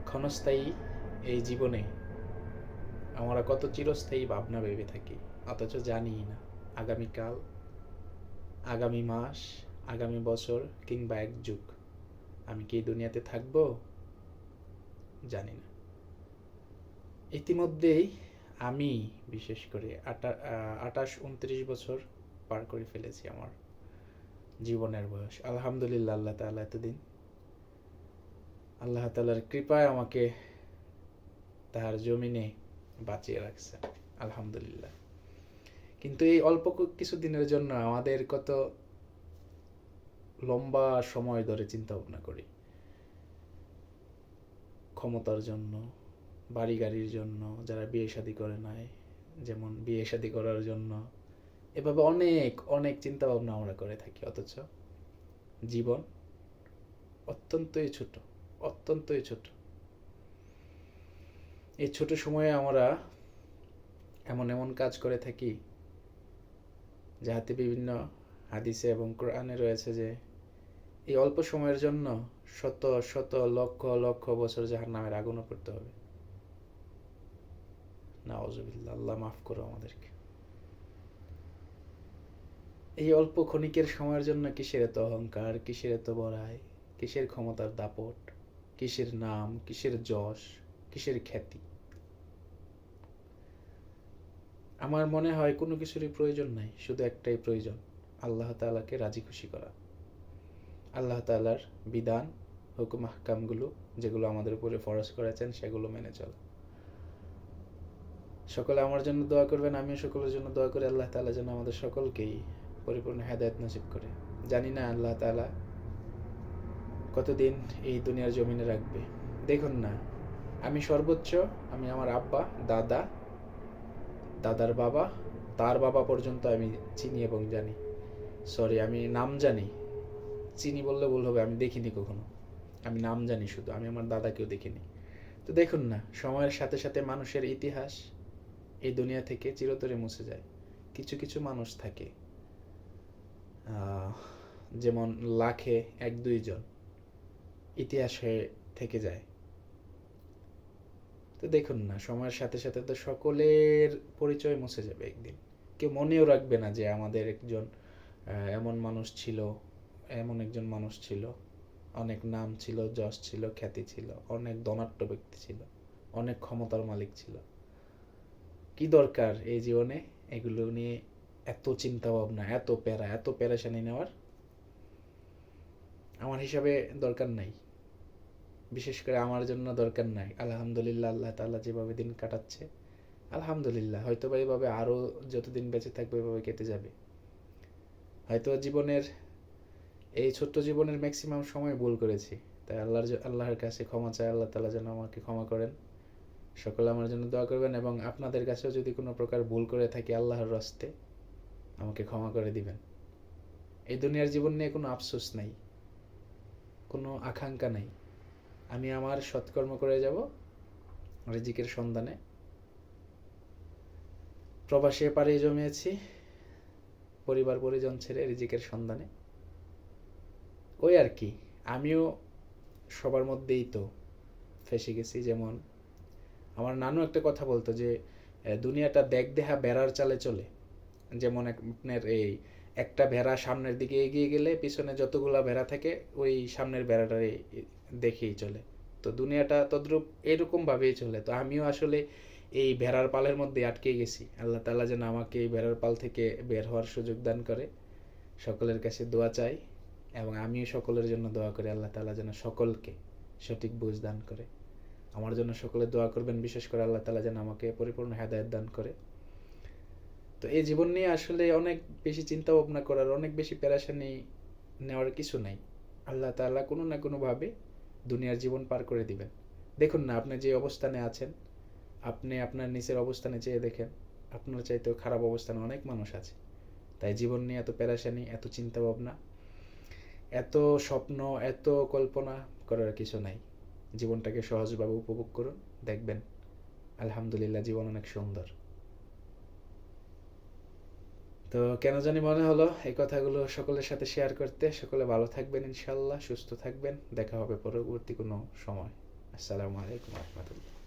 ক্ষণস্থায়ী এই জীবনে আমরা কত চিরস্থায়ী ভাবনা ভেবে থাকি, অথচ জানি না আগামীকাল, আগামী মাস, আগামী বছর কিংবা এক যুগ আমি কি এই দুনিয়াতে থাকবো জানি না। ইতিমধ্যেই আমি বিশেষ করে 28-29 বছর পার করে ফেলেছি আমার জীবনের বয়স। আলহামদুলিল্লাহ, আল্লাহ তাআলা এতদিন আল্লাহ তাআলার কৃপায় আমাকে তাহার জমিনে বাঁচিয়ে রাখছে, আলহামদুলিল্লাহ। কিন্তু এই অল্প কিছু দিনের জন্য আমাদের কত লম্বা সময় ধরে চিন্তা ভাবনা করি, ক্ষমতার জন্য, বাড়ি গাড়ির জন্য, যারা বিয়ে শাদী করে নাই যেমন বিয়ে শাদী করার জন্য, এভাবে অনেক অনেক চিন্তা ভাবনা আমরা করে থাকি, অথচ জীবন অত্যন্তই ছোট, অত্যন্তই ছোট। এই ছোট সময়ে আমরা এমন এমন কাজ করে থাকি যাহাতে বিভিন্ন হাদিসে এবং কোরআনে রয়েছে যে এই অল্প সময়ের জন্য শত শত লক্ষ লক্ষ বছর জাহান্নামের আগুনে পড়তে হবে। নাউজুবিল্লাহ, আল্লাহ মাফ করো আমাদেরকে। এই অল্প ক্ষণিকের সময়ের জন্য কিসের এত অহংকার, কিসের এত বড়াই, কিসের ক্ষমতার দাপট, কিসের নাম, কিসের যশ, কিসের খ্যাতি। আমার মনে হয় কোনো কিছুরই প্রয়োজন নাই, শুধু একটাই প্রয়োজন, আল্লাহ তাআলাকে রাজি খুশি করা। আল্লাহ তাআলার বিধান, হুকুম আহকামগুলো যেগুলো আমাদের উপরে ফরজ করেছেন সেগুলো মেনে চলা। সকলে আমার জন্য দোয়া করবেন, আমিও সকলের জন্য দোয়া করি আল্লাহ তাআলা যেন আমাদের সকলকেই পরিপূর্ণ হেদায়েত নসিব করে। জানি না আল্লাহ তাআলা কতদিন এই দুনিয়ার জমিনে রাখবে। দেখুন না, আমি সর্বোচ্চ আমি আমার আব্বা, দাদা, দাদার বাবা, তার বাবা পর্যন্ত আমি চিনি এবং জানি। সরি, আমি নাম জানি, চিনি বললে ভুল হবে, আমি দেখিনি কখনো। আমি নাম জানি শুধু, আমি আমার দাদাকেও দেখিনি। তো দেখুন না, সময়ের সাথে সাথে মানুষের ইতিহাস এই দুনিয়া থেকে চিরতরে মুছে যায়। কিছু কিছু মানুষ থাকে যেমন লাখে 1-2 জন ইতিহাস হয়ে থেকে যায়। তো দেখুন না, সময়ের সাথে সাথে তো সকলের পরিচয় মুছে যাবে একদিন। কেউ মনেও রাখবে না যে আমাদের একজন এমন মানুষ ছিল, এমন একজন মানুষ ছিল, অনেক নাম ছিল, যশ ছিল, খ্যাতি ছিল, অনেক ধনাঢ্য ব্যক্তি ছিল, অনেক ক্ষমতার মালিক ছিল। কি দরকার এই জীবনে এগুলো নিয়ে এত চিন্তা ভাবনা, এত প্যারা, এত প্যারাশানি নেওয়ার? আমার হিসাবে দরকার নাই, বিশেষ করে আমার জন্য দরকার নাই। আলহামদুলিল্লাহ, আল্লাহ তাআলা যেভাবে দিন কাটাচ্ছে, আলহামদুলিল্লাহ, হয়তো বা এইভাবে আরও যতদিন বেঁচে থাকবে এভাবে কেটে যাবে। হয়তো জীবনের এই ছোট্ট জীবনের ম্যাক্সিমাম সময় ভুল করেছি, তাই আল্লাহর কাছে ক্ষমা চাই, আল্লাহ তাআলা যেন আমাকে ক্ষমা করেন। সকলে আমার জন্য দোয়া করবেন এবং আপনাদের কাছেও যদি কোনো প্রকার ভুল করে থাকি আল্লাহর রাস্তে আমাকে ক্ষমা করে দিবেন। এই দুনিয়ার জীবন নিয়ে কোনো আফসোস নাই, কোনো আকাঙ্ক্ষা নাই। আমি আমার সৎকর্ম করে যাব রিজিকের সন্ধানে। প্রবাসে পাড়ি জমিয়েছি পরিবার পরিজন ছেড়ে রিজিকের সন্ধানে। ওই আর কি, আমিও সবার মধ্যেই তো ফেসে গেছি। যেমন আমার নানু একটা কথা বলতো যে দুনিয়াটা দেখ দেহা বেড়ার চালে চলে। যেমন আপনার এই একটা ভেড়া সামনের দিকে এগিয়ে গেলে পিছনে যতগুলা ভেড়া থাকে ওই সামনের ভেড়াটারে দেখেই চলে। তো দুনিয়াটা তদ্রূপ এরকমভাবেই চলে। তো আমিও আসলে এই ভেড়ার পালের মধ্যে আটকে গেছি। আল্লাহ তাআলা যেন আমাকে এই ভেড়ার পাল থেকে বের হওয়ার সুযোগ দান করে। সকলের কাছে দোয়া চাই এবং আমিও সকলের জন্য দোয়া করি আল্লাহ তাআলা যেন সকলকে সঠিক বুঝ দান করে। আমার জন্য সকলে দোয়া করবেন, বিশেষ করে আল্লাহ তাআলা যেন আমাকে পরিপূর্ণ হেদায়েত দান করে। তো এই জীবন নিয়ে আসলে অনেক বেশি চিন্তা ভাবনা করার, অনেক বেশি পেরেশানি নেওয়ার কিছু নাই। আল্লাহ তাআলা কোনো না কোনোভাবে দুনিয়ার জীবন পার করে দিবেন। দেখুন না, আপনি যে অবস্থানে আছেন, আপনি আপনার নিচের অবস্থানে চেয়ে দেখেন, আপনার চাইতেও খারাপ অবস্থানে অনেক মানুষ আছে। তাই জীবন নিয়ে এত পেরেশানি, এত চিন্তা ভাবনা, এত স্বপ্ন, এত কল্পনা করার কিছু নাই। জীবনটাকে সহজভাবে উপভোগ করুন, দেখবেন আলহামদুলিল্লাহ জীবন অনেক সুন্দর। তো কেন জানি মনে হলো এই কথাগুলো সকলের সাথে শেয়ার করতে। সকলে ভালো থাকবেন ইনশাআল্লাহ, সুস্থ থাকবেন। দেখা হবে পরবর্তী কোনো সময়। আসসালামু আলাইকুম রহমতুল্লাহ।